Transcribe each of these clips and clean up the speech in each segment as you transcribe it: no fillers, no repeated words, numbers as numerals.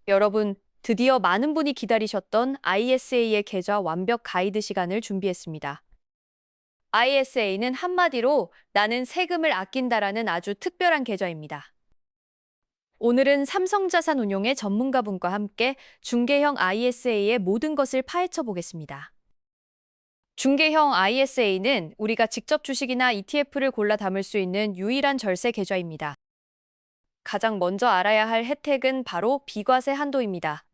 여러분, 드디어 많은 분이 기다리셨던 ISA의 계좌 완벽 가이드 시간을 준비했습니다. ISA는 한마디로 나는 세금을 아낀다라는 아주 특별한 계좌입니다. 오늘은 삼성자산운용의 전문가분과 함께 중개형 ISA의 모든 것을 파헤쳐 보겠습니다. 중개형 ISA는 우리가 직접 주식이나 ETF를 골라 담을 수 있는 유일한 절세 계좌입니다. 가장 먼저 알아야 할 혜택은 바로 비과세 한도입니다.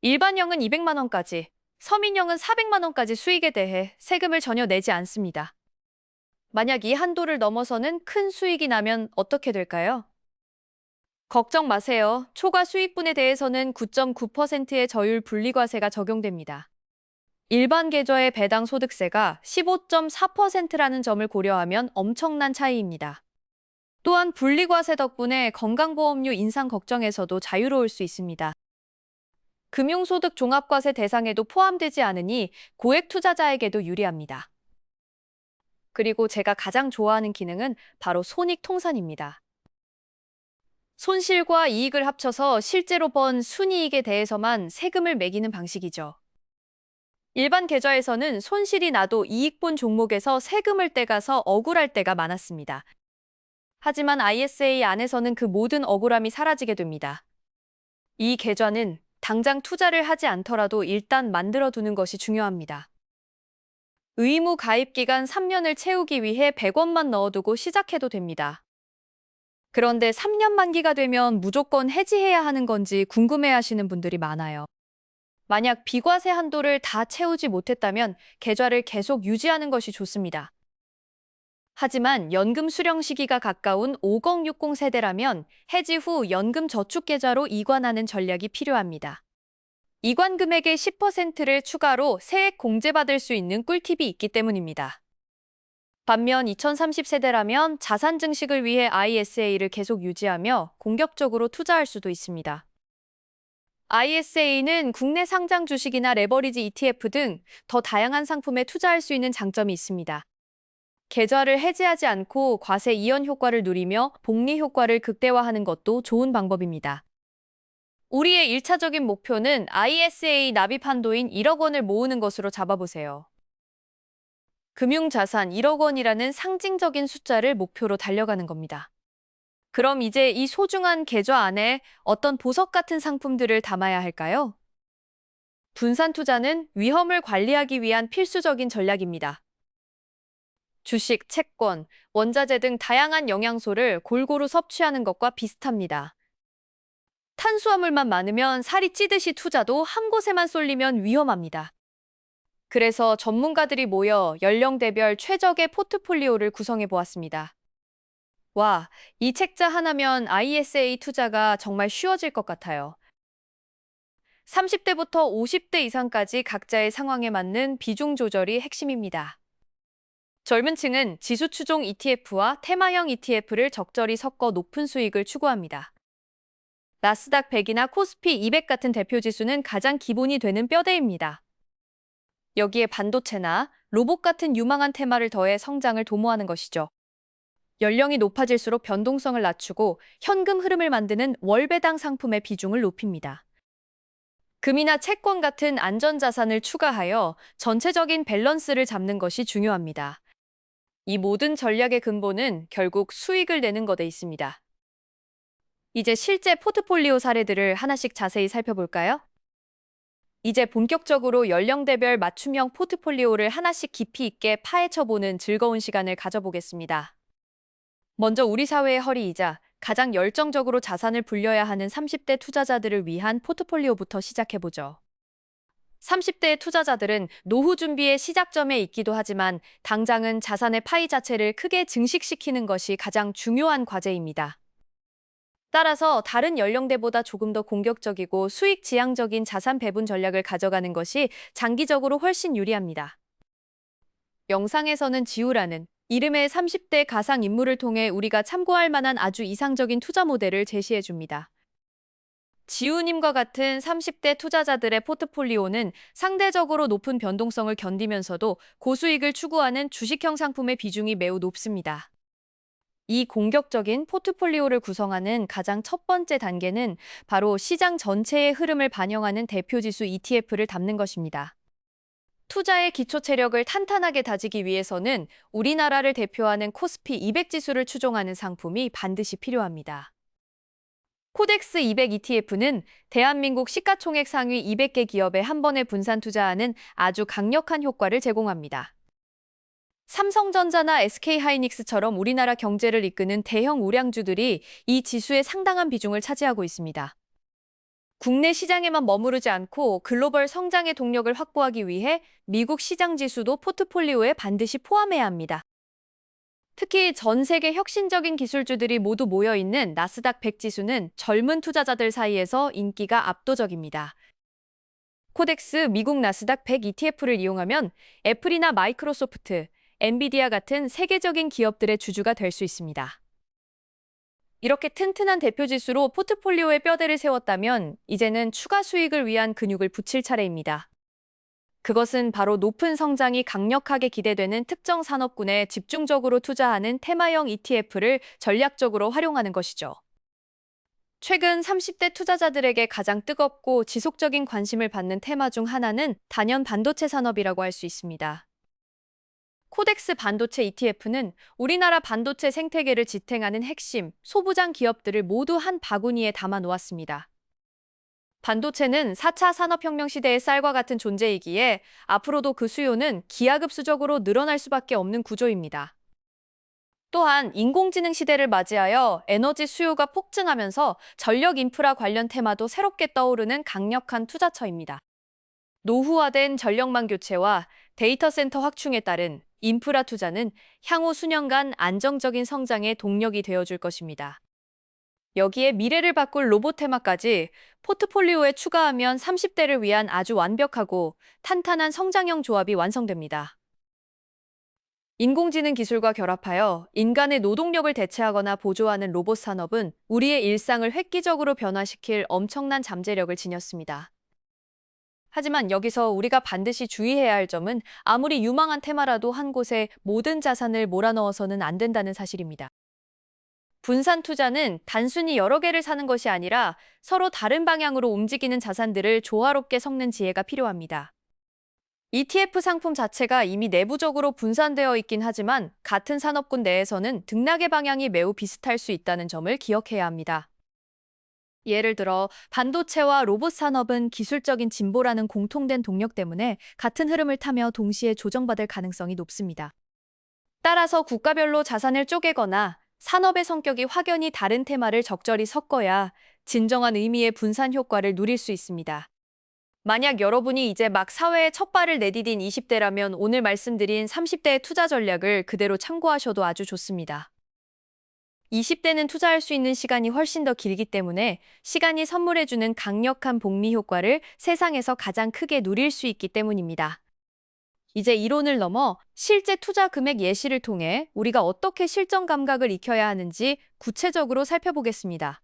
일반형은 200만 원까지, 서민형은 400만 원까지 수익에 대해 세금을 전혀 내지 않습니다. 만약 이 한도를 넘어서는 큰 수익이 나면 어떻게 될까요? 걱정 마세요. 초과 수익분에 대해서는 9.9%의 저율 분리과세가 적용됩니다. 일반 계좌의 배당 소득세가 15.4%라는 점을 고려하면 엄청난 차이입니다. 또한 분리과세 덕분에 건강보험료 인상 걱정에서도 자유로울 수 있습니다. 금융소득 종합과세 대상에도 포함되지 않으니 고액 투자자에게도 유리합니다. 그리고 제가 가장 좋아하는 기능은 바로 손익통산입니다. 손실과 이익을 합쳐서 실제로 번 순이익에 대해서만 세금을 매기는 방식이죠. 일반 계좌에서는 손실이 나도 이익 본 종목에서 세금을 떼가서 억울할 때가 많았습니다. 하지만 ISA 안에서는 그 모든 억울함이 사라지게 됩니다. 이 계좌는 당장 투자를 하지 않더라도 일단 만들어 두는 것이 중요합니다. 의무 가입 기간 3년을 채우기 위해 100원만 넣어두고 시작해도 됩니다. 그런데 3년 만기가 되면 무조건 해지해야 하는 건지 궁금해하시는 분들이 많아요. 만약 비과세 한도를 다 채우지 못했다면 계좌를 계속 유지하는 것이 좋습니다. 하지만 연금 수령 시기가 가까운 5060 세대라면 해지 후 연금 저축 계좌로 이관하는 전략이 필요합니다. 이관 금액의 10%를 추가로 세액 공제받을 수 있는 꿀팁이 있기 때문입니다. 반면 2030 세대라면 자산 증식을 위해 ISA를 계속 유지하며 공격적으로 투자할 수도 있습니다. ISA는 국내 상장 주식이나 레버리지 ETF 등 더 다양한 상품에 투자할 수 있는 장점이 있습니다. 계좌를 해지하지 않고 과세 이연 효과를 누리며 복리 효과를 극대화하는 것도 좋은 방법입니다. 우리의 1차적인 목표는 ISA 납입 한도인 1억 원을 모으는 것으로 잡아보세요. 금융자산 1억 원이라는 상징적인 숫자를 목표로 달려가는 겁니다. 그럼 이제 이 소중한 계좌 안에 어떤 보석 같은 상품들을 담아야 할까요? 분산 투자는 위험을 관리하기 위한 필수적인 전략입니다. 주식, 채권, 원자재 등 다양한 영양소를 골고루 섭취하는 것과 비슷합니다. 탄수화물만 많으면 살이 찌듯이 투자도 한 곳에만 쏠리면 위험합니다. 그래서 전문가들이 모여 연령대별 최적의 포트폴리오를 구성해 보았습니다. 와, 이 책자 하나면 ISA 투자가 정말 쉬워질 것 같아요. 30대부터 50대 이상까지 각자의 상황에 맞는 비중 조절이 핵심입니다. 젊은 층은 지수 추종 ETF와 테마형 ETF를 적절히 섞어 높은 수익을 추구합니다. 나스닥 100이나 코스피 200 같은 대표 지수는 가장 기본이 되는 뼈대입니다. 여기에 반도체나 로봇 같은 유망한 테마를 더해 성장을 도모하는 것이죠. 연령이 높아질수록 변동성을 낮추고 현금 흐름을 만드는 월배당 상품의 비중을 높입니다. 금이나 채권 같은 안전자산을 추가하여 전체적인 밸런스를 잡는 것이 중요합니다. 이 모든 전략의 근본은 결국 수익을 내는 것에 있습니다. 이제 실제 포트폴리오 사례들을 하나씩 자세히 살펴볼까요? 이제 본격적으로 연령대별 맞춤형 포트폴리오를 하나씩 깊이 있게 파헤쳐보는 즐거운 시간을 가져보겠습니다. 먼저 우리 사회의 허리이자 가장 열정적으로 자산을 불려야 하는 30대 투자자들을 위한 포트폴리오부터 시작해보죠. 30대 투자자들은 노후 준비의 시작점에 있기도 하지만 당장은 자산의 파이 자체를 크게 증식시키는 것이 가장 중요한 과제입니다. 따라서 다른 연령대보다 조금 더 공격적이고 수익 지향적인 자산 배분 전략을 가져가는 것이 장기적으로 훨씬 유리합니다. 영상에서는 지우라는 이름의 30대 가상 인물을 통해 우리가 참고할 만한 아주 이상적인 투자 모델을 제시해 줍니다. 지우님과 같은 30대 투자자들의 포트폴리오는 상대적으로 높은 변동성을 견디면서도 고수익을 추구하는 주식형 상품의 비중이 매우 높습니다. 이 공격적인 포트폴리오를 구성하는 가장 첫 번째 단계는 바로 시장 전체의 흐름을 반영하는 대표지수 ETF를 담는 것입니다. 투자의 기초 체력을 탄탄하게 다지기 위해서는 우리나라를 대표하는 코스피 200 지수를 추종하는 상품이 반드시 필요합니다. 코덱스 200 ETF는 대한민국 시가총액 상위 200개 기업에 한 번에 분산 투자하는 아주 강력한 효과를 제공합니다. 삼성전자나 SK하이닉스처럼 우리나라 경제를 이끄는 대형 우량주들이 이 지수의 상당한 비중을 차지하고 있습니다. 국내 시장에만 머무르지 않고 글로벌 성장의 동력을 확보하기 위해 미국 시장 지수도 포트폴리오에 반드시 포함해야 합니다. 특히 전 세계 혁신적인 기술주들이 모두 모여 있는 나스닥 100 지수는 젊은 투자자들 사이에서 인기가 압도적입니다. 코덱스 미국 나스닥 100 ETF를 이용하면 애플이나 마이크로소프트, 엔비디아 같은 세계적인 기업들의 주주가 될 수 있습니다. 이렇게 튼튼한 대표 지수로 포트폴리오에 뼈대를 세웠다면 이제는 추가 수익을 위한 근육을 붙일 차례입니다. 그것은 바로 높은 성장이 강력하게 기대되는 특정 산업군에 집중적으로 투자하는 테마형 ETF를 전략적으로 활용하는 것이죠. 최근 30대 투자자들에게 가장 뜨겁고 지속적인 관심을 받는 테마 중 하나는 단연 반도체 산업이라고 할 수 있습니다. 코덱스 반도체 ETF는 우리나라 반도체 생태계를 지탱하는 핵심, 소부장 기업들을 모두 한 바구니에 담아 놓았습니다. 반도체는 4차 산업혁명 시대의 쌀과 같은 존재이기에 앞으로도 그 수요는 기하급수적으로 늘어날 수밖에 없는 구조입니다. 또한 인공지능 시대를 맞이하여 에너지 수요가 폭증하면서 전력 인프라 관련 테마도 새롭게 떠오르는 강력한 투자처입니다. 노후화된 전력망 교체와 데이터 센터 확충에 따른 인프라 투자는 향후 수년간 안정적인 성장의 동력이 되어줄 것입니다. 여기에 미래를 바꿀 로봇 테마까지 포트폴리오에 추가하면 30대를 위한 아주 완벽하고 탄탄한 성장형 조합이 완성됩니다. 인공지능 기술과 결합하여 인간의 노동력을 대체하거나 보조하는 로봇 산업은 우리의 일상을 획기적으로 변화시킬 엄청난 잠재력을 지녔습니다. 하지만 여기서 우리가 반드시 주의해야 할 점은 아무리 유망한 테마라도 한 곳에 모든 자산을 몰아넣어서는 안 된다는 사실입니다. 분산 투자는 단순히 여러 개를 사는 것이 아니라 서로 다른 방향으로 움직이는 자산들을 조화롭게 섞는 지혜가 필요합니다. ETF 상품 자체가 이미 내부적으로 분산되어 있긴 하지만 같은 산업군 내에서는 등락의 방향이 매우 비슷할 수 있다는 점을 기억해야 합니다. 예를 들어 반도체와 로봇 산업은 기술적인 진보라는 공통된 동력 때문에 같은 흐름을 타며 동시에 조정받을 가능성이 높습니다. 따라서 국가별로 자산을 쪼개거나 산업의 성격이 확연히 다른 테마를 적절히 섞어야 진정한 의미의 분산 효과를 누릴 수 있습니다. 만약 여러분이 이제 막 사회에 첫 발을 내디딘 20대라면 오늘 말씀드린 30대의 투자 전략을 그대로 참고하셔도 아주 좋습니다. 20대는 투자할 수 있는 시간이 훨씬 더 길기 때문에 시간이 선물해주는 강력한 복리 효과를 세상에서 가장 크게 누릴 수 있기 때문입니다. 이제 이론을 넘어 실제 투자 금액 예시를 통해 우리가 어떻게 실전 감각을 익혀야 하는지 구체적으로 살펴보겠습니다.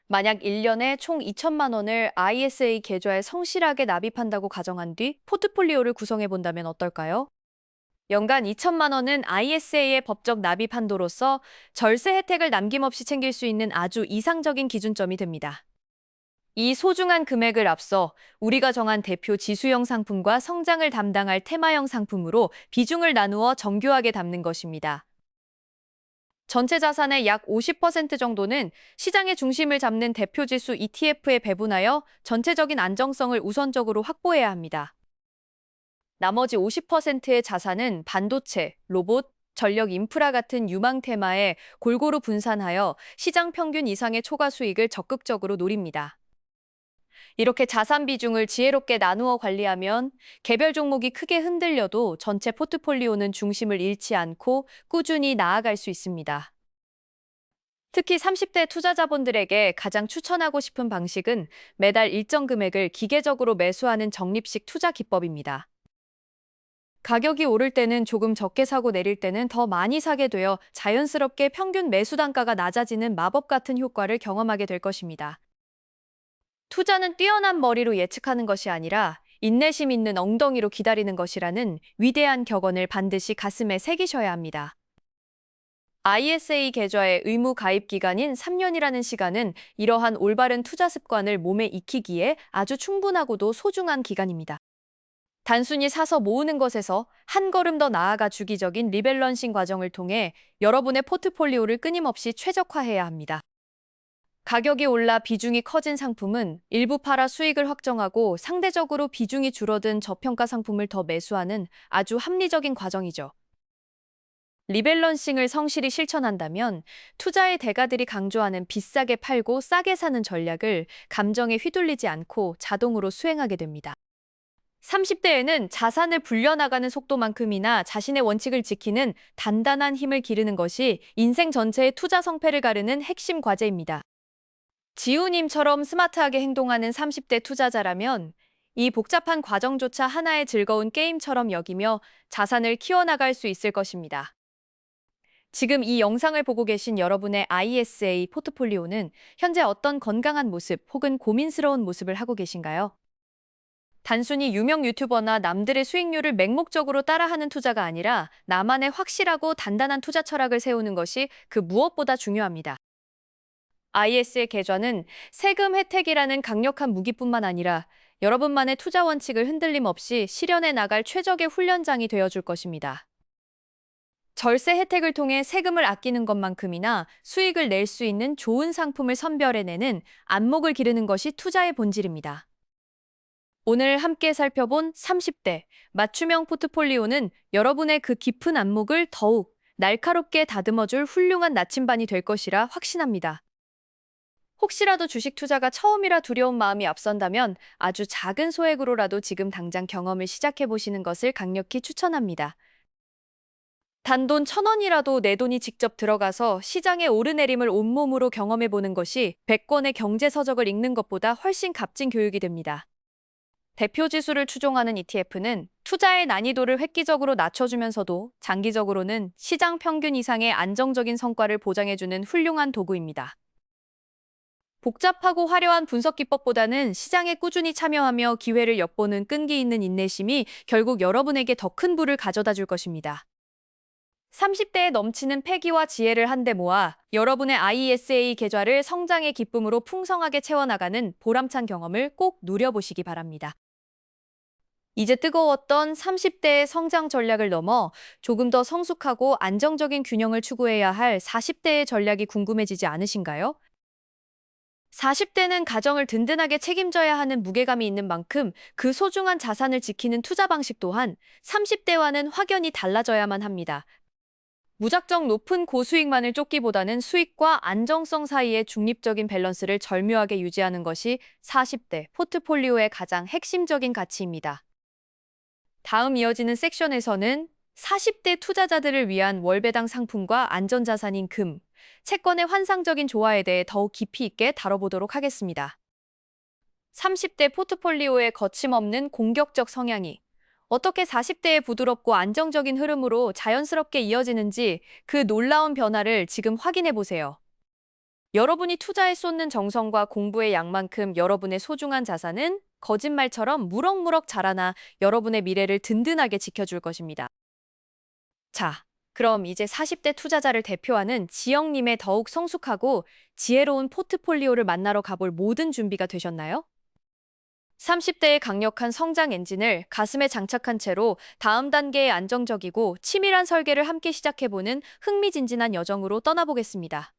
만약 1년에 총 2천만 원을 ISA 계좌에 성실하게 납입한다고 가정한 뒤 포트폴리오를 구성해 본다면 어떨까요? 연간 2천만 원은 ISA의 법적 납입 한도로서 절세 혜택을 남김없이 챙길 수 있는 아주 이상적인 기준점이 됩니다. 이 소중한 금액을 앞서 우리가 정한 대표 지수형 상품과 성장을 담당할 테마형 상품으로 비중을 나누어 정교하게 담는 것입니다. 전체 자산의 약 50% 정도는 시장의 중심을 잡는 대표지수 ETF에 배분하여 전체적인 안정성을 우선적으로 확보해야 합니다. 나머지 50%의 자산은 반도체, 로봇, 전력 인프라 같은 유망 테마에 골고루 분산하여 시장 평균 이상의 초과 수익을 적극적으로 노립니다. 이렇게 자산 비중을 지혜롭게 나누어 관리하면 개별 종목이 크게 흔들려도 전체 포트폴리오는 중심을 잃지 않고 꾸준히 나아갈 수 있습니다. 특히 30대 투자자분들에게 가장 추천하고 싶은 방식은 매달 일정 금액을 기계적으로 매수하는 적립식 투자 기법입니다. 가격이 오를 때는 조금 적게 사고 내릴 때는 더 많이 사게 되어 자연스럽게 평균 매수 단가가 낮아지는 마법 같은 효과를 경험하게 될 것입니다. 투자는 뛰어난 머리로 예측하는 것이 아니라 인내심 있는 엉덩이로 기다리는 것이라는 위대한 격언을 반드시 가슴에 새기셔야 합니다. ISA 계좌의 의무 가입 기간인 3년이라는 시간은 이러한 올바른 투자 습관을 몸에 익히기에 아주 충분하고도 소중한 기간입니다. 단순히 사서 모으는 것에서 한 걸음 더 나아가 주기적인 리밸런싱 과정을 통해 여러분의 포트폴리오를 끊임없이 최적화해야 합니다. 가격이 올라 비중이 커진 상품은 일부 팔아 수익을 확정하고 상대적으로 비중이 줄어든 저평가 상품을 더 매수하는 아주 합리적인 과정이죠. 리밸런싱을 성실히 실천한다면 투자의 대가들이 강조하는 비싸게 팔고 싸게 사는 전략을 감정에 휘둘리지 않고 자동으로 수행하게 됩니다. 30대에는 자산을 불려나가는 속도만큼이나 자신의 원칙을 지키는 단단한 힘을 기르는 것이 인생 전체의 투자 성패를 가르는 핵심 과제입니다. 지우님처럼 스마트하게 행동하는 30대 투자자라면 이 복잡한 과정조차 하나의 즐거운 게임처럼 여기며 자산을 키워나갈 수 있을 것입니다. 지금 이 영상을 보고 계신 여러분의 ISA 포트폴리오는 현재 어떤 건강한 모습 혹은 고민스러운 모습을 하고 계신가요? 단순히 유명 유튜버나 남들의 수익률을 맹목적으로 따라하는 투자가 아니라 나만의 확실하고 단단한 투자 철학을 세우는 것이 그 무엇보다 중요합니다. IS의 계좌는 세금 혜택이라는 강력한 무기뿐만 아니라 여러분만의 투자 원칙을 흔들림 없이 실현해 나갈 최적의 훈련장이 되어줄 것입니다. 절세 혜택을 통해 세금을 아끼는 것만큼이나 수익을 낼 수 있는 좋은 상품을 선별해내는 안목을 기르는 것이 투자의 본질입니다. 오늘 함께 살펴본 30대 맞춤형 포트폴리오는 여러분의 그 깊은 안목을 더욱 날카롭게 다듬어줄 훌륭한 나침반이 될 것이라 확신합니다. 혹시라도 주식 투자가 처음이라 두려운 마음이 앞선다면 아주 작은 소액으로라도 지금 당장 경험을 시작해 보시는 것을 강력히 추천합니다. 단돈 1,000원이라도 내 돈이 직접 들어가서 시장의 오르내림을 온몸으로 경험해 보는 것이 100권의 경제 서적을 읽는 것보다 훨씬 값진 교육이 됩니다. 대표 지수를 추종하는 ETF는 투자의 난이도를 획기적으로 낮춰주면서도 장기적으로는 시장 평균 이상의 안정적인 성과를 보장해주는 훌륭한 도구입니다. 복잡하고 화려한 분석 기법보다는 시장에 꾸준히 참여하며 기회를 엿보는 끈기 있는 인내심이 결국 여러분에게 더 큰 부를 가져다 줄 것입니다. 30대에 넘치는 패기와 지혜를 한데 모아 여러분의 ISA 계좌를 성장의 기쁨으로 풍성하게 채워나가는 보람찬 경험을 꼭 누려보시기 바랍니다. 이제 뜨거웠던 30대의 성장 전략을 넘어 조금 더 성숙하고 안정적인 균형을 추구해야 할 40대의 전략이 궁금해지지 않으신가요? 40대는 가정을 든든하게 책임져야 하는 무게감이 있는 만큼 그 소중한 자산을 지키는 투자 방식 또한 30대와는 확연히 달라져야만 합니다. 무작정 높은 고수익만을 쫓기보다는 수익과 안정성 사이의 중립적인 밸런스를 절묘하게 유지하는 것이 40대 포트폴리오의 가장 핵심적인 가치입니다. 다음 이어지는 섹션에서는 40대 투자자들을 위한 월배당 상품과 안전자산인 금, 채권의 환상적인 조화에 대해 더욱 깊이 있게 다뤄보도록 하겠습니다. 30대 포트폴리오의 거침없는 공격적 성향이 어떻게 40대의 부드럽고 안정적인 흐름으로 자연스럽게 이어지는지 그 놀라운 변화를 지금 확인해 보세요. 여러분이 투자에 쏟는 정성과 공부의 양만큼 여러분의 소중한 자산은 거짓말처럼 무럭무럭 자라나 여러분의 미래를 든든하게 지켜줄 것입니다. 자, 그럼 이제 40대 투자자를 대표하는 지영님의 더욱 성숙하고 지혜로운 포트폴리오를 만나러 가볼 모든 준비가 되셨나요? 30대의 강력한 성장 엔진을 가슴에 장착한 채로 다음 단계의 안정적이고 치밀한 설계를 함께 시작해보는 흥미진진한 여정으로 떠나보겠습니다.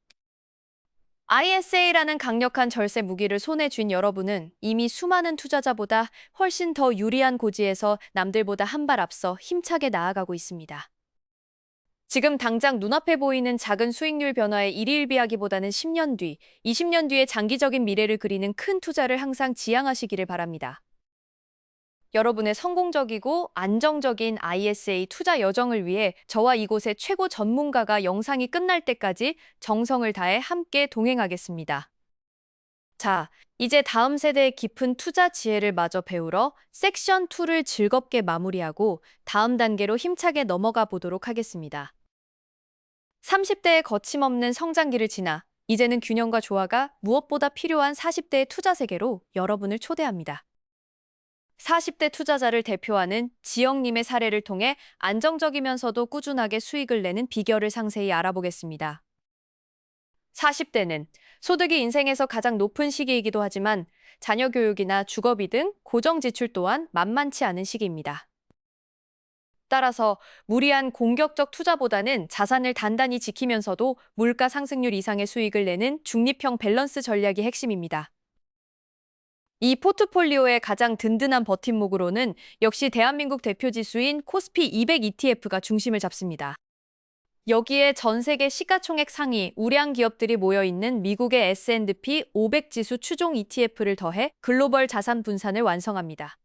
ISA라는 강력한 절세 무기를 손에 쥔 여러분은 이미 수많은 투자자보다 훨씬 더 유리한 고지에서 남들보다 한 발 앞서 힘차게 나아가고 있습니다. 지금 당장 눈앞에 보이는 작은 수익률 변화에 일희일비하기보다는 10년 뒤, 20년 뒤의 장기적인 미래를 그리는 큰 투자를 항상 지향하시기를 바랍니다. 여러분의 성공적이고 안정적인 ISA 투자 여정을 위해 저와 이곳의 최고 전문가가 영상이 끝날 때까지 정성을 다해 함께 동행하겠습니다. 자, 이제 다음 세대의 깊은 투자 지혜를 마저 배우러 섹션 2를 즐겁게 마무리하고 다음 단계로 힘차게 넘어가 보도록 하겠습니다. 30대의 거침없는 성장기를 지나 이제는 균형과 조화가 무엇보다 필요한 40대의 투자 세계로 여러분을 초대합니다. 40대 투자자를 대표하는 지영님의 사례를 통해 안정적이면서도 꾸준하게 수익을 내는 비결을 상세히 알아보겠습니다. 40대는 소득이 인생에서 가장 높은 시기이기도 하지만 자녀 교육이나 주거비 등 고정 지출 또한 만만치 않은 시기입니다. 따라서 무리한 공격적 투자보다는 자산을 단단히 지키면서도 물가 상승률 이상의 수익을 내는 중립형 밸런스 전략이 핵심입니다. 이 포트폴리오의 가장 든든한 버팀목으로는 역시 대한민국 대표 지수인 코스피 200 ETF가 중심을 잡습니다. 여기에 전 세계 시가총액 상위 우량 기업들이 모여 있는 미국의 S&P 500 지수 추종 ETF를 더해 글로벌 자산 분산을 완성합니다.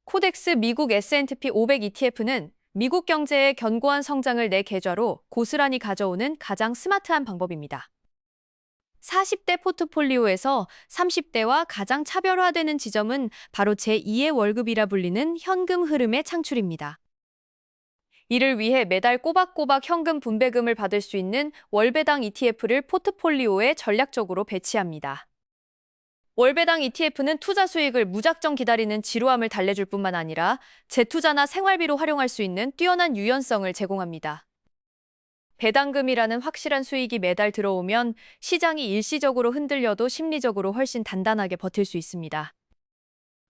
코덱스 미국 S&P 500 ETF는 미국 경제의 견고한 성장을 내 계좌로 고스란히 가져오는 가장 스마트한 방법입니다. 40대 포트폴리오에서 30대와 가장 차별화되는 지점은 바로 제2의 월급이라 불리는 현금 흐름의 창출입니다. 이를 위해 매달 꼬박꼬박 현금 분배금을 받을 수 있는 월배당 ETF를 포트폴리오에 전략적으로 배치합니다. 월배당 ETF는 투자 수익을 무작정 기다리는 지루함을 달래줄 뿐만 아니라 재투자나 생활비로 활용할 수 있는 뛰어난 유연성을 제공합니다. 배당금이라는 확실한 수익이 매달 들어오면 시장이 일시적으로 흔들려도 심리적으로 훨씬 단단하게 버틸 수 있습니다.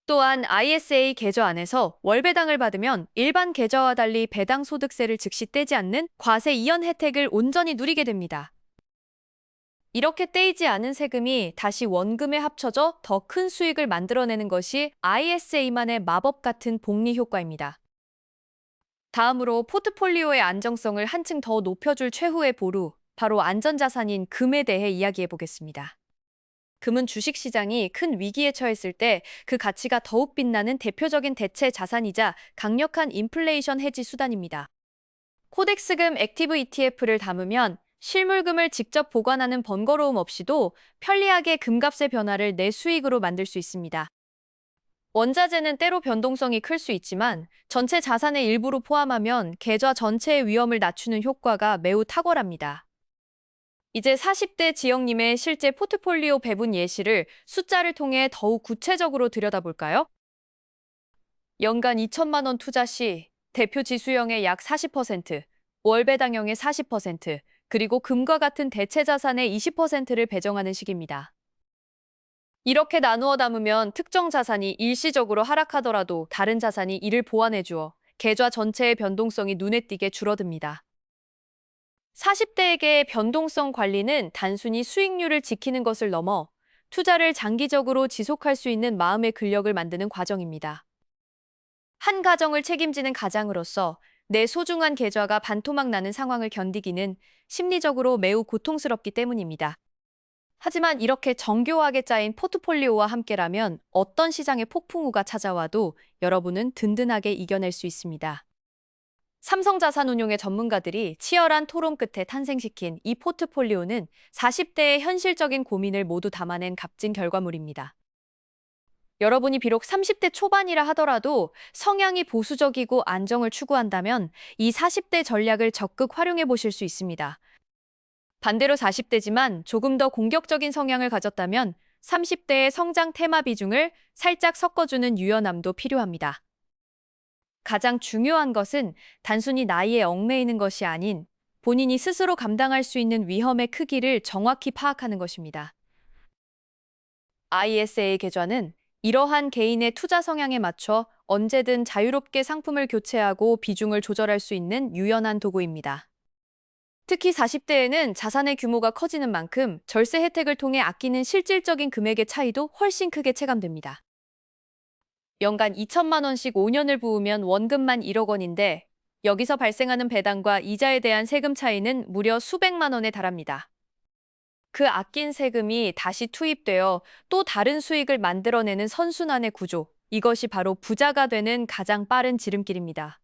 또한 ISA 계좌 안에서 월배당을 받으면 일반 계좌와 달리 배당 소득세를 즉시 떼지 않는 과세 이연 혜택을 온전히 누리게 됩니다. 이렇게 떼이지 않은 세금이 다시 원금에 합쳐져 더 큰 수익을 만들어내는 것이 ISA만의 마법 같은 복리 효과입니다. 다음으로 포트폴리오의 안정성을 한층 더 높여줄 최후의 보루, 바로 안전자산인 금에 대해 이야기해 보겠습니다. 금은 주식시장이 큰 위기에 처했을 때 그 가치가 더욱 빛나는 대표적인 대체 자산이자 강력한 인플레이션 해지 수단입니다. 코덱스금 액티브 ETF를 담으면 실물금을 직접 보관하는 번거로움 없이도 편리하게 금값의 변화를 내 수익으로 만들 수 있습니다. 원자재는 때로 변동성이 클 수 있지만 전체 자산의 일부로 포함하면 계좌 전체의 위험을 낮추는 효과가 매우 탁월합니다. 이제 40대 지영님의 실제 포트폴리오 배분 예시를 숫자를 통해 더욱 구체적으로 들여다볼까요? 연간 2천만 원 투자 시 대표 지수형의 약 40%, 월배당형의 40%, 그리고 금과 같은 대체 자산의 20%를 배정하는 식입니다. 이렇게 나누어 담으면 특정 자산이 일시적으로 하락하더라도 다른 자산이 이를 보완해주어 계좌 전체의 변동성이 눈에 띄게 줄어듭니다. 40대에게 변동성 관리는 단순히 수익률을 지키는 것을 넘어 투자를 장기적으로 지속할 수 있는 마음의 근력을 만드는 과정입니다. 한 가정을 책임지는 가장으로서 내 소중한 계좌가 반토막 나는 상황을 견디기는 심리적으로 매우 고통스럽기 때문입니다. 하지만 이렇게 정교하게 짜인 포트폴리오와 함께라면 어떤 시장의 폭풍우가 찾아와도 여러분은 든든하게 이겨낼 수 있습니다. 삼성자산운용의 전문가들이 치열한 토론 끝에 탄생시킨 이 포트폴리오는 40대의 현실적인 고민을 모두 담아낸 값진 결과물입니다. 여러분이 비록 30대 초반이라 하더라도 성향이 보수적이고 안정을 추구한다면 이 40대 전략을 적극 활용해 보실 수 있습니다. 반대로 40대지만 조금 더 공격적인 성향을 가졌다면 30대의 성장 테마 비중을 살짝 섞어주는 유연함도 필요합니다. 가장 중요한 것은 단순히 나이에 얽매이는 것이 아닌 본인이 스스로 감당할 수 있는 위험의 크기를 정확히 파악하는 것입니다. ISA 계좌는 이러한 개인의 투자 성향에 맞춰 언제든 자유롭게 상품을 교체하고 비중을 조절할 수 있는 유연한 도구입니다. 특히 40대에는 자산의 규모가 커지는 만큼 절세 혜택을 통해 아끼는 실질적인 금액의 차이도 훨씬 크게 체감됩니다. 연간 2천만 원씩 5년을 부으면 원금만 1억 원인데 여기서 발생하는 배당과 이자에 대한 세금 차이는 무려 수백만 원에 달합니다. 그 아낀 세금이 다시 투입되어 또 다른 수익을 만들어내는 선순환의 구조, 이것이 바로 부자가 되는 가장 빠른 지름길입니다.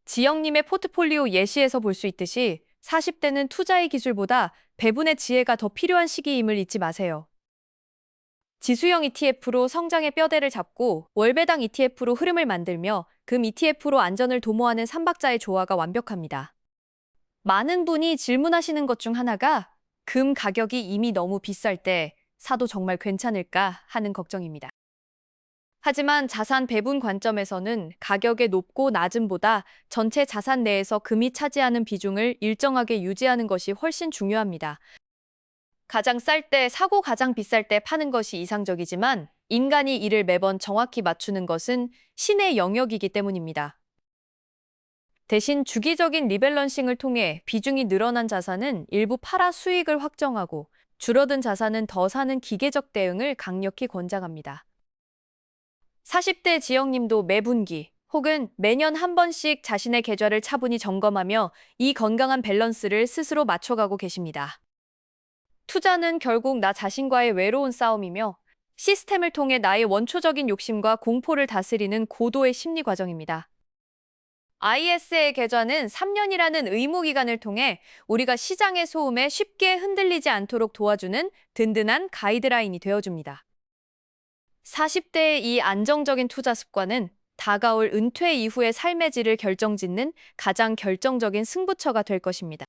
지영님의 포트폴리오 예시에서 볼 수 있듯이 40대는 투자의 기술보다 배분의 지혜가 더 필요한 시기임을 잊지 마세요. 지수형 ETF로 성장의 뼈대를 잡고 월배당 ETF로 흐름을 만들며 금 ETF로 안전을 도모하는 삼박자의 조화가 완벽합니다. 많은 분이 질문하시는 것 중 하나가 금 가격이 이미 너무 비쌀 때 사도 정말 괜찮을까 하는 걱정입니다. 하지만 자산 배분 관점에서는 가격의 높고 낮음보다 전체 자산 내에서 금이 차지하는 비중을 일정하게 유지하는 것이 훨씬 중요합니다. 가장 쌀 때 사고 가장 비쌀 때 파는 것이 이상적이지만 인간이 이를 매번 정확히 맞추는 것은 신의 영역이기 때문입니다. 대신 주기적인 리밸런싱을 통해 비중이 늘어난 자산은 일부 팔아 수익을 확정하고 줄어든 자산은 더 사는 기계적 대응을 강력히 권장합니다. 40대 지영님도 매분기 혹은 매년 한 번씩 자신의 계좌를 차분히 점검하며 이 건강한 밸런스를 스스로 맞춰가고 계십니다. 투자는 결국 나 자신과의 외로운 싸움이며 시스템을 통해 나의 원초적인 욕심과 공포를 다스리는 고도의 심리 과정입니다. IS의 계좌는 3년이라는 의무 기간을 통해 우리가 시장의 소음에 쉽게 흔들리지 않도록 도와주는 든든한 가이드라인이 되어줍니다. 40대의 이 안정적인 투자 습관은 다가올 은퇴 이후의 삶의 질을 결정짓는 가장 결정적인 승부처가 될 것입니다.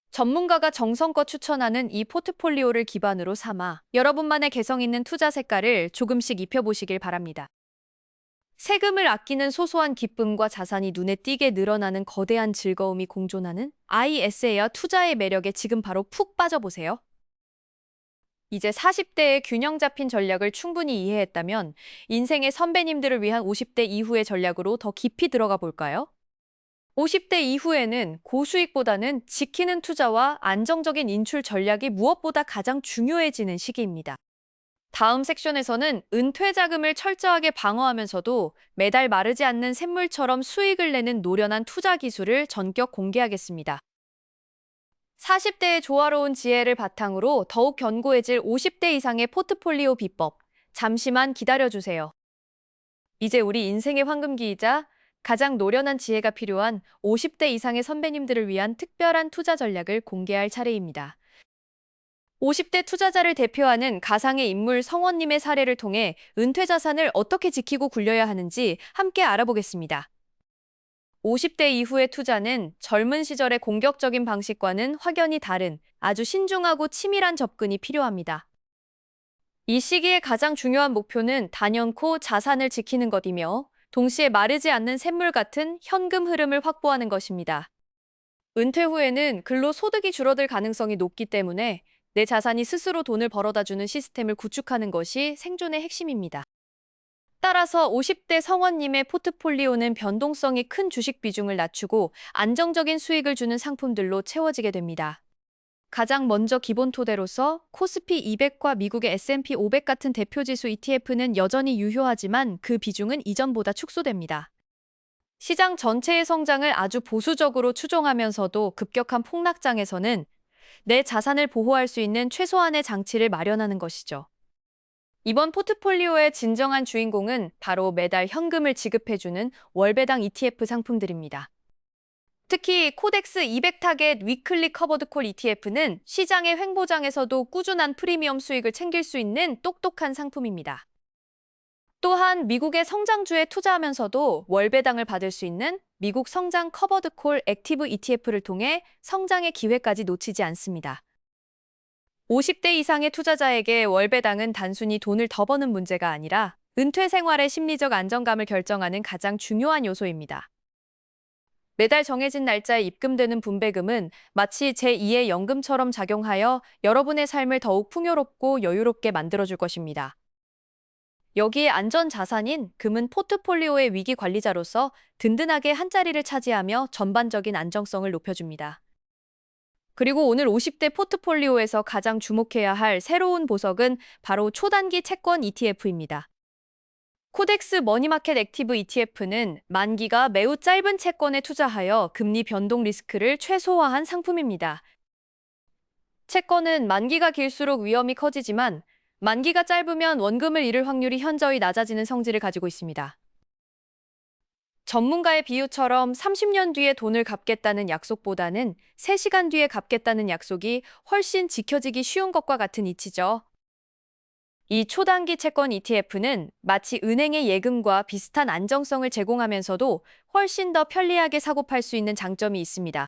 전문가가 정성껏 추천하는 이 포트폴리오를 기반으로 삼아 여러분만의 개성 있는 투자 색깔을 조금씩 입혀보시길 바랍니다. 세금을 아끼는 소소한 기쁨과 자산이 눈에 띄게 늘어나는 거대한 즐거움이 공존하는 ISA 투자의 매력에 지금 바로 푹 빠져보세요. 이제 40대의 균형 잡힌 전략을 충분히 이해했다면 인생의 선배님들을 위한 50대 이후의 전략으로 더 깊이 들어가 볼까요? 50대 이후에는 고수익보다는 지키는 투자와 안정적인 인출 전략이 무엇보다 가장 중요해지는 시기입니다. 다음 섹션에서는 은퇴 자금을 철저하게 방어하면서도 매달 마르지 않는 샘물처럼 수익을 내는 노련한 투자 기술을 전격 공개하겠습니다. 40대의 조화로운 지혜를 바탕으로 더욱 견고해질 50대 이상의 포트폴리오 비법, 잠시만 기다려주세요. 이제 우리 인생의 황금기이자 가장 노련한 지혜가 필요한 50대 이상의 선배님들을 위한 특별한 투자 전략을 공개할 차례입니다. 50대 투자자를 대표하는 가상의 인물 성원님의 사례를 통해 은퇴 자산을 어떻게 지키고 굴려야 하는지 함께 알아보겠습니다. 50대 이후의 투자는 젊은 시절의 공격적인 방식과는 확연히 다른 아주 신중하고 치밀한 접근이 필요합니다. 이 시기의 가장 중요한 목표는 단연코 자산을 지키는 것이며 동시에 마르지 않는 샘물 같은 현금 흐름을 확보하는 것입니다. 은퇴 후에는 근로소득이 줄어들 가능성이 높기 때문에 내 자산이 스스로 돈을 벌어다주는 시스템을 구축하는 것이 생존의 핵심입니다. 따라서 50대 성원님의 포트폴리오는 변동성이 큰 주식 비중을 낮추고 안정적인 수익을 주는 상품들로 채워지게 됩니다. 가장 먼저 기본 토대로서 코스피 200과 미국의 S&P 500 같은 대표지수 ETF는 여전히 유효하지만 그 비중은 이전보다 축소됩니다. 시장 전체의 성장을 아주 보수적으로 추종하면서도 급격한 폭락장에서는 내 자산을 보호할 수 있는 최소한의 장치를 마련하는 것이죠. 이번 포트폴리오의 진정한 주인공은 바로 매달 현금을 지급해주는 월배당 ETF 상품들입니다. 특히 코덱스 200 타겟 위클리 커버드 콜 ETF는 시장의 횡보장에서도 꾸준한 프리미엄 수익을 챙길 수 있는 똑똑한 상품입니다. 또한 미국의 성장주에 투자하면서도 월배당을 받을 수 있는 미국 성장 커버드 콜 액티브 ETF를 통해 성장의 기회까지 놓치지 않습니다. 50대 이상의 투자자에게 월배당은 단순히 돈을 더 버는 문제가 아니라 은퇴 생활의 심리적 안정감을 결정하는 가장 중요한 요소입니다. 매달 정해진 날짜에 입금되는 분배금은 마치 제2의 연금처럼 작용하여 여러분의 삶을 더욱 풍요롭고 여유롭게 만들어줄 것입니다. 여기에 안전 자산인 금은 포트폴리오의 위기 관리자로서 든든하게 한자리를 차지하며 전반적인 안정성을 높여줍니다. 그리고 오늘 50대 포트폴리오에서 가장 주목해야 할 새로운 보석은 바로 초단기 채권 ETF입니다. 코덱스 머니마켓 액티브 ETF는 만기가 매우 짧은 채권에 투자하여 금리 변동 리스크를 최소화한 상품입니다. 채권은 만기가 길수록 위험이 커지지만 만기가 짧으면 원금을 잃을 확률이 현저히 낮아지는 성질을 가지고 있습니다. 전문가의 비유처럼 30년 뒤에 돈을 갚겠다는 약속보다는 3시간 뒤에 갚겠다는 약속이 훨씬 지켜지기 쉬운 것과 같은 이치죠. 이 초단기 채권 ETF는 마치 은행의 예금과 비슷한 안정성을 제공하면서도 훨씬 더 편리하게 사고 팔 수 있는 장점이 있습니다.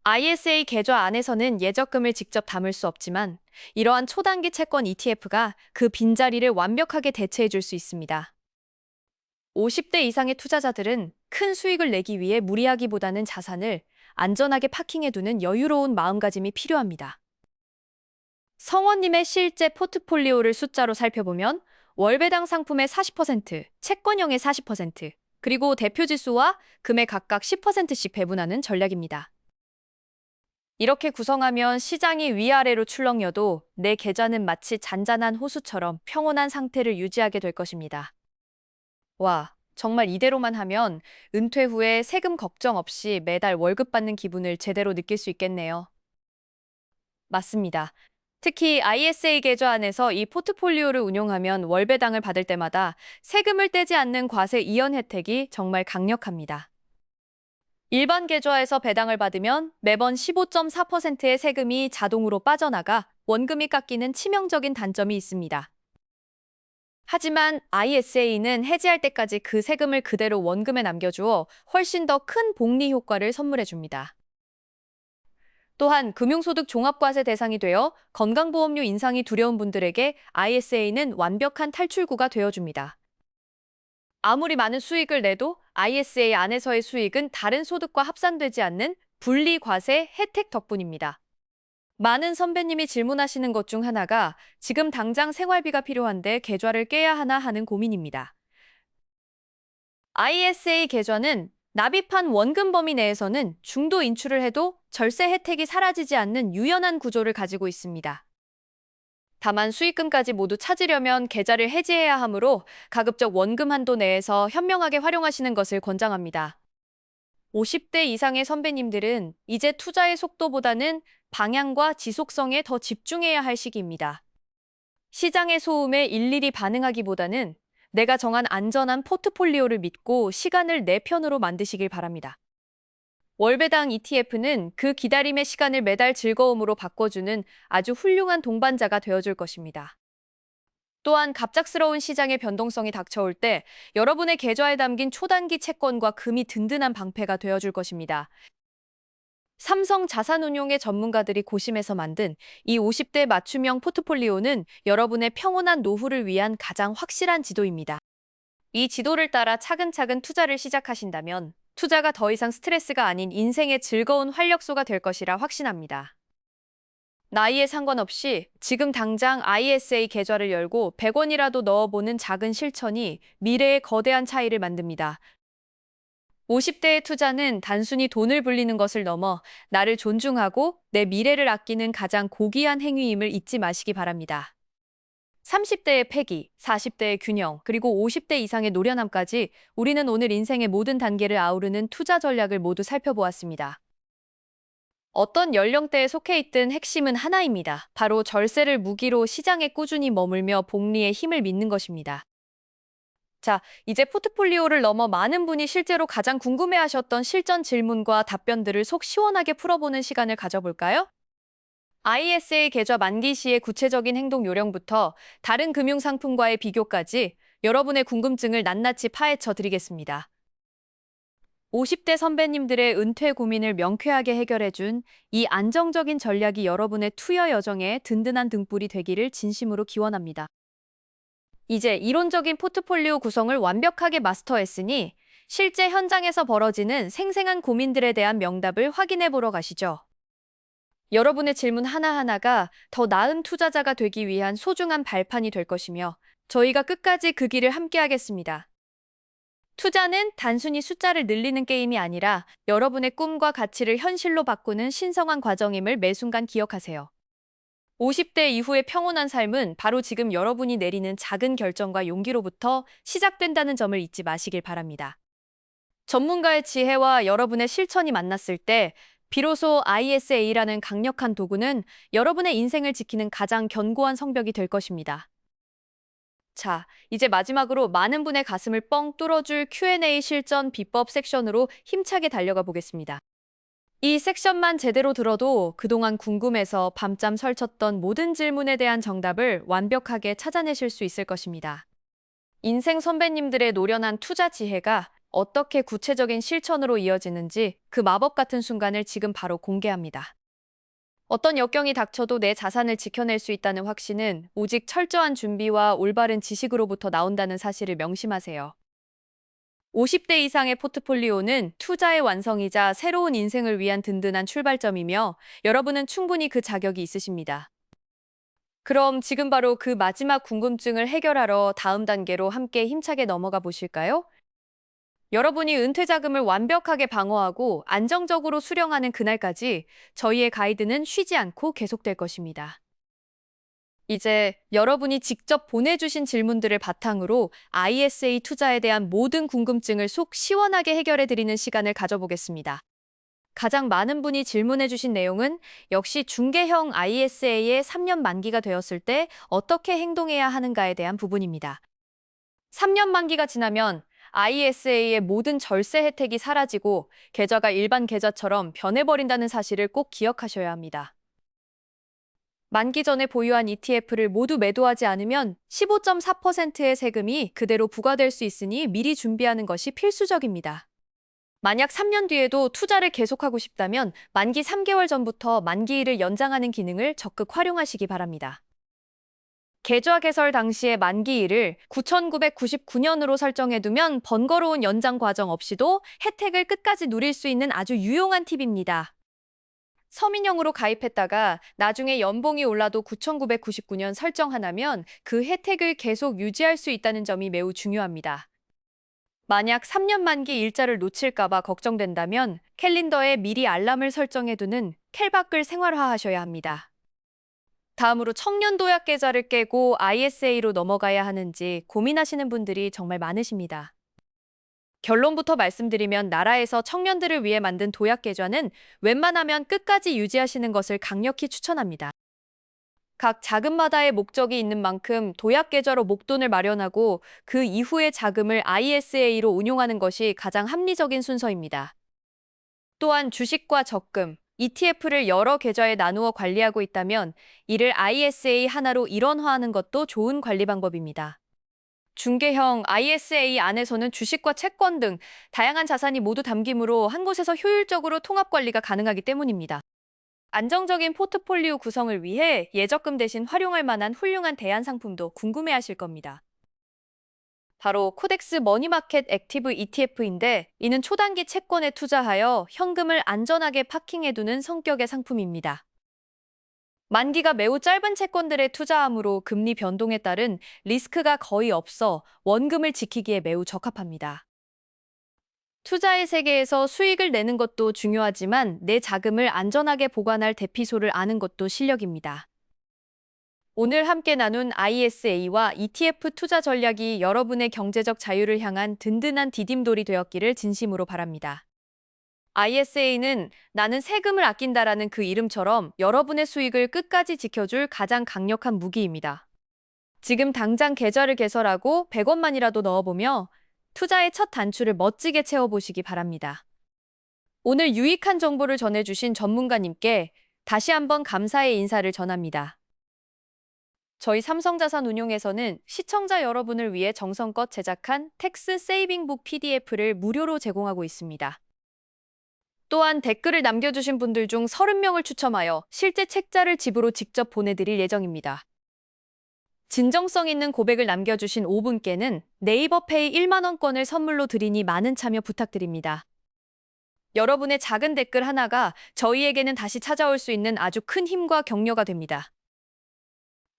ISA 계좌 안에서는 예적금을 직접 담을 수 없지만 이러한 초단기 채권 ETF가 그 빈자리를 완벽하게 대체해 줄 수 있습니다. 50대 이상의 투자자들은 큰 수익을 내기 위해 무리하기보다는 자산을 안전하게 파킹해두는 여유로운 마음가짐이 필요합니다. 성원님의 실제 포트폴리오를 숫자로 살펴보면 월배당 상품의 40%, 채권형의 40%, 그리고 대표지수와 금에 각각 10%씩 배분하는 전략입니다. 이렇게 구성하면 시장이 위아래로 출렁여도 내 계좌는 마치 잔잔한 호수처럼 평온한 상태를 유지하게 될 것입니다. 와, 정말 이대로만 하면 은퇴 후에 세금 걱정 없이 매달 월급 받는 기분을 제대로 느낄 수 있겠네요. 맞습니다. 특히 ISA 계좌 안에서 이 포트폴리오를 운용하면 월배당을 받을 때마다 세금을 떼지 않는 과세 이연 혜택이 정말 강력합니다. 일반 계좌에서 배당을 받으면 매번 15.4%의 세금이 자동으로 빠져나가 원금이 깎이는 치명적인 단점이 있습니다. 하지만 ISA는 해지할 때까지 그 세금을 그대로 원금에 남겨주어 훨씬 더 큰 복리 효과를 선물해 줍니다. 또한 금융소득 종합과세 대상이 되어 건강보험료 인상이 두려운 분들에게 ISA는 완벽한 탈출구가 되어줍니다. 아무리 많은 수익을 내도 ISA 안에서의 수익은 다른 소득과 합산되지 않는 분리과세 혜택 덕분입니다. 많은 선배님이 질문하시는 것 중 하나가 지금 당장 생활비가 필요한데 계좌를 깨야 하나 하는 고민입니다. ISA 계좌는 납입한 원금 범위 내에서는 중도 인출을 해도 절세 혜택이 사라지지 않는 유연한 구조를 가지고 있습니다. 다만 수익금까지 모두 찾으려면 계좌를 해지해야 하므로 가급적 원금 한도 내에서 현명하게 활용하시는 것을 권장합니다. 50대 이상의 선배님들은 이제 투자의 속도보다는 방향과 지속성에 더 집중해야 할 시기입니다. 시장의 소음에 일일이 반응하기보다는 내가 정한 안전한 포트폴리오를 믿고 시간을 내 편으로 만드시길 바랍니다. 월배당 ETF는 그 기다림의 시간을 매달 즐거움으로 바꿔주는 아주 훌륭한 동반자가 되어줄 것입니다. 또한 갑작스러운 시장의 변동성이 닥쳐올 때 여러분의 계좌에 담긴 초단기 채권과 금이 든든한 방패가 되어줄 것입니다. 삼성 자산운용의 전문가들이 고심해서 만든 이 50대 맞춤형 포트폴리오는 여러분의 평온한 노후를 위한 가장 확실한 지도입니다. 이 지도를 따라 차근차근 투자를 시작하신다면 투자가 더 이상 스트레스가 아닌 인생의 즐거운 활력소가 될 것이라 확신합니다. 나이에 상관없이 지금 당장 ISA 계좌를 열고 100원이라도 넣어보는 작은 실천이 미래의 거대한 차이를 만듭니다. 50대의 투자는 단순히 돈을 불리는 것을 넘어 나를 존중하고 내 미래를 아끼는 가장 고귀한 행위임을 잊지 마시기 바랍니다. 30대의 패기, 40대의 균형, 그리고 50대 이상의 노련함까지 우리는 오늘 인생의 모든 단계를 아우르는 투자 전략을 모두 살펴보았습니다. 어떤 연령대에 속해 있든 핵심은 하나입니다. 바로 절세를 무기로 시장에 꾸준히 머물며 복리의 힘을 믿는 것입니다. 자, 이제 포트폴리오를 넘어 많은 분이 실제로 가장 궁금해하셨던 실전 질문과 답변들을 속 시원하게 풀어보는 시간을 가져볼까요? ISA 계좌 만기 시의 구체적인 행동 요령부터 다른 금융상품과의 비교까지 여러분의 궁금증을 낱낱이 파헤쳐 드리겠습니다. 50대 선배님들의 은퇴 고민을 명쾌하게 해결해준 이 안정적인 전략이 여러분의 투여 여정에 든든한 등불이 되기를 진심으로 기원합니다. 이제 이론적인 포트폴리오 구성을 완벽하게 마스터했으니 실제 현장에서 벌어지는 생생한 고민들에 대한 명답을 확인해 보러 가시죠. 여러분의 질문 하나하나가 더 나은 투자자가 되기 위한 소중한 발판이 될 것이며 저희가 끝까지 그 길을 함께 하겠습니다. 투자는 단순히 숫자를 늘리는 게임이 아니라 여러분의 꿈과 가치를 현실로 바꾸는 신성한 과정임을 매 순간 기억하세요. 50대 이후의 평온한 삶은 바로 지금 여러분이 내리는 작은 결정과 용기로부터 시작된다는 점을 잊지 마시길 바랍니다. 전문가의 지혜와 여러분의 실천이 만났을 때 비로소 ISA라는 강력한 도구는 여러분의 인생을 지키는 가장 견고한 성벽이 될 것입니다. 자, 이제 마지막으로 많은 분의 가슴을 뻥 뚫어줄 Q&A 실전 비법 섹션으로 힘차게 달려가 보겠습니다. 이 섹션만 제대로 들어도 그동안 궁금해서 밤잠 설쳤던 모든 질문에 대한 정답을 완벽하게 찾아내실 수 있을 것입니다. 인생 선배님들의 노련한 투자 지혜가 어떻게 구체적인 실천으로 이어지는지 그 마법 같은 순간을 지금 바로 공개합니다. 어떤 역경이 닥쳐도 내 자산을 지켜낼 수 있다는 확신은 오직 철저한 준비와 올바른 지식으로부터 나온다는 사실을 명심하세요. 50대 이상의 포트폴리오는 투자의 완성이자 새로운 인생을 위한 든든한 출발점이며 여러분은 충분히 그 자격이 있으십니다. 그럼 지금 바로 그 마지막 궁금증을 해결하러 다음 단계로 함께 힘차게 넘어가 보실까요? 여러분이 은퇴 자금을 완벽하게 방어하고 안정적으로 수령하는 그날까지 저희의 가이드는 쉬지 않고 계속될 것입니다. 이제 여러분이 직접 보내주신 질문들을 바탕으로 ISA 투자에 대한 모든 궁금증을 속 시원하게 해결해드리는 시간을 가져보겠습니다. 가장 많은 분이 질문해주신 내용은 역시 중개형 ISA의 3년 만기가 되었을 때 어떻게 행동해야 하는가에 대한 부분입니다. 3년 만기가 지나면 ISA의 모든 절세 혜택이 사라지고 계좌가 일반 계좌처럼 변해버린다는 사실을 꼭 기억하셔야 합니다. 만기 전에 보유한 ETF를 모두 매도하지 않으면 15.4%의 세금이 그대로 부과될 수 있으니 미리 준비하는 것이 필수적입니다. 만약 3년 뒤에도 투자를 계속하고 싶다면 만기 3개월 전부터 만기일을 연장하는 기능을 적극 활용하시기 바랍니다. 계좌 개설 당시의 만기일을 9,999년으로 설정해두면 번거로운 연장 과정 없이도 혜택을 끝까지 누릴 수 있는 아주 유용한 팁입니다. 서민형으로 가입했다가 나중에 연봉이 올라도 9,999년 설정 하나면 그 혜택을 계속 유지할 수 있다는 점이 매우 중요합니다. 만약 3년 만기 일자를 놓칠까봐 걱정된다면 캘린더에 미리 알람을 설정해두는 캘박을 생활화하셔야 합니다. 다음으로 청년 도약 계좌를 깨고 ISA로 넘어가야 하는지 고민하시는 분들이 정말 많으십니다. 결론부터 말씀드리면 나라에서 청년들을 위해 만든 도약 계좌는 웬만하면 끝까지 유지하시는 것을 강력히 추천합니다. 각 자금마다의 목적이 있는 만큼 도약 계좌로 목돈을 마련하고 그 이후의 자금을 ISA로 운용하는 것이 가장 합리적인 순서입니다. 또한 주식과 적금, ETF를 여러 계좌에 나누어 관리하고 있다면 이를 ISA 하나로 일원화하는 것도 좋은 관리 방법입니다. 중개형 ISA 안에서는 주식과 채권 등 다양한 자산이 모두 담기므로 한 곳에서 효율적으로 통합 관리가 가능하기 때문입니다. 안정적인 포트폴리오 구성을 위해 예적금 대신 활용할 만한 훌륭한 대안 상품도 궁금해하실 겁니다. 바로 코덱스 머니마켓 액티브 ETF인데 이는 초단기 채권에 투자하여 현금을 안전하게 파킹해두는 성격의 상품입니다. 만기가 매우 짧은 채권들에 투자하므로 금리 변동에 따른 리스크가 거의 없어 원금을 지키기에 매우 적합합니다. 투자의 세계에서 수익을 내는 것도 중요하지만 내 자금을 안전하게 보관할 대피소를 아는 것도 실력입니다. 오늘 함께 나눈 ISA와 ETF 투자 전략이 여러분의 경제적 자유를 향한 든든한 디딤돌이 되었기를 진심으로 바랍니다. ISA는 나는 세금을 아낀다라는 그 이름처럼 여러분의 수익을 끝까지 지켜줄 가장 강력한 무기입니다. 지금 당장 계좌를 개설하고 100원만이라도 넣어보며 투자의 첫 단추를 멋지게 채워보시기 바랍니다. 오늘 유익한 정보를 전해주신 전문가님께 다시 한번 감사의 인사를 전합니다. 저희 삼성자산운용에서는 시청자 여러분을 위해 정성껏 제작한 텍스 세이빙북 PDF를 무료로 제공하고 있습니다. 또한 댓글을 남겨주신 분들 중 30명을 추첨하여 실제 책자를 집으로 직접 보내드릴 예정입니다. 진정성 있는 고백을 남겨주신 5분께는 네이버페이 1만원권을 선물로 드리니 많은 참여 부탁드립니다. 여러분의 작은 댓글 하나가 저희에게는 다시 찾아올 수 있는 아주 큰 힘과 격려가 됩니다.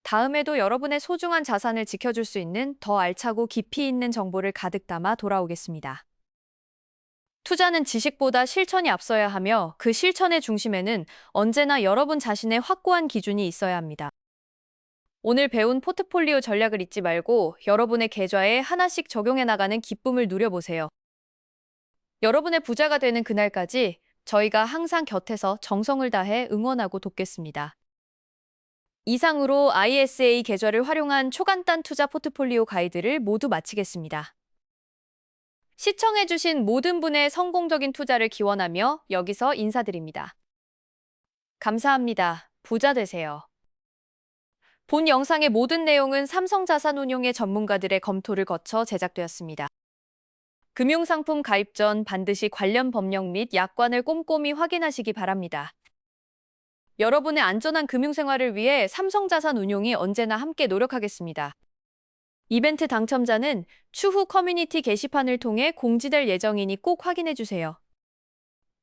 다음에도 여러분의 소중한 자산을 지켜줄 수 있는 더 알차고 깊이 있는 정보를 가득 담아 돌아오겠습니다. 투자는 지식보다 실천이 앞서야 하며 그 실천의 중심에는 언제나 여러분 자신의 확고한 기준이 있어야 합니다. 오늘 배운 포트폴리오 전략을 잊지 말고 여러분의 계좌에 하나씩 적용해 나가는 기쁨을 누려보세요. 여러분의 부자가 되는 그날까지 저희가 항상 곁에서 정성을 다해 응원하고 돕겠습니다. 이상으로 ISA 계좌를 활용한 초간단 투자 포트폴리오 가이드를 모두 마치겠습니다. 시청해주신 모든 분의 성공적인 투자를 기원하며 여기서 인사드립니다. 감사합니다. 부자 되세요. 본 영상의 모든 내용은 삼성자산운용의 전문가들의 검토를 거쳐 제작되었습니다. 금융상품 가입 전 반드시 관련 법령 및 약관을 꼼꼼히 확인하시기 바랍니다. 여러분의 안전한 금융생활을 위해 삼성자산운용이 언제나 함께 노력하겠습니다. 이벤트 당첨자는 추후 커뮤니티 게시판을 통해 공지될 예정이니 꼭 확인해주세요.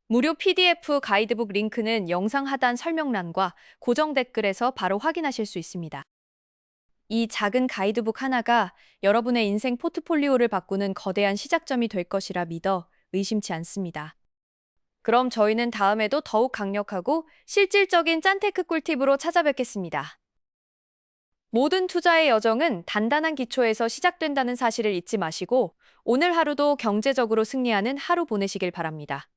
무료 PDF 가이드북 링크는 영상 하단 설명란과 고정 댓글에서 바로 확인하실 수 있습니다. 이 작은 가이드북 하나가 여러분의 인생 포트폴리오를 바꾸는 거대한 시작점이 될 것이라 믿어 의심치 않습니다. 그럼 저희는 다음에도 더욱 강력하고 실질적인 짠테크 꿀팁으로 찾아뵙겠습니다. 모든 투자의 여정은 단단한 기초에서 시작된다는 사실을 잊지 마시고 오늘 하루도 경제적으로 승리하는 하루 보내시길 바랍니다.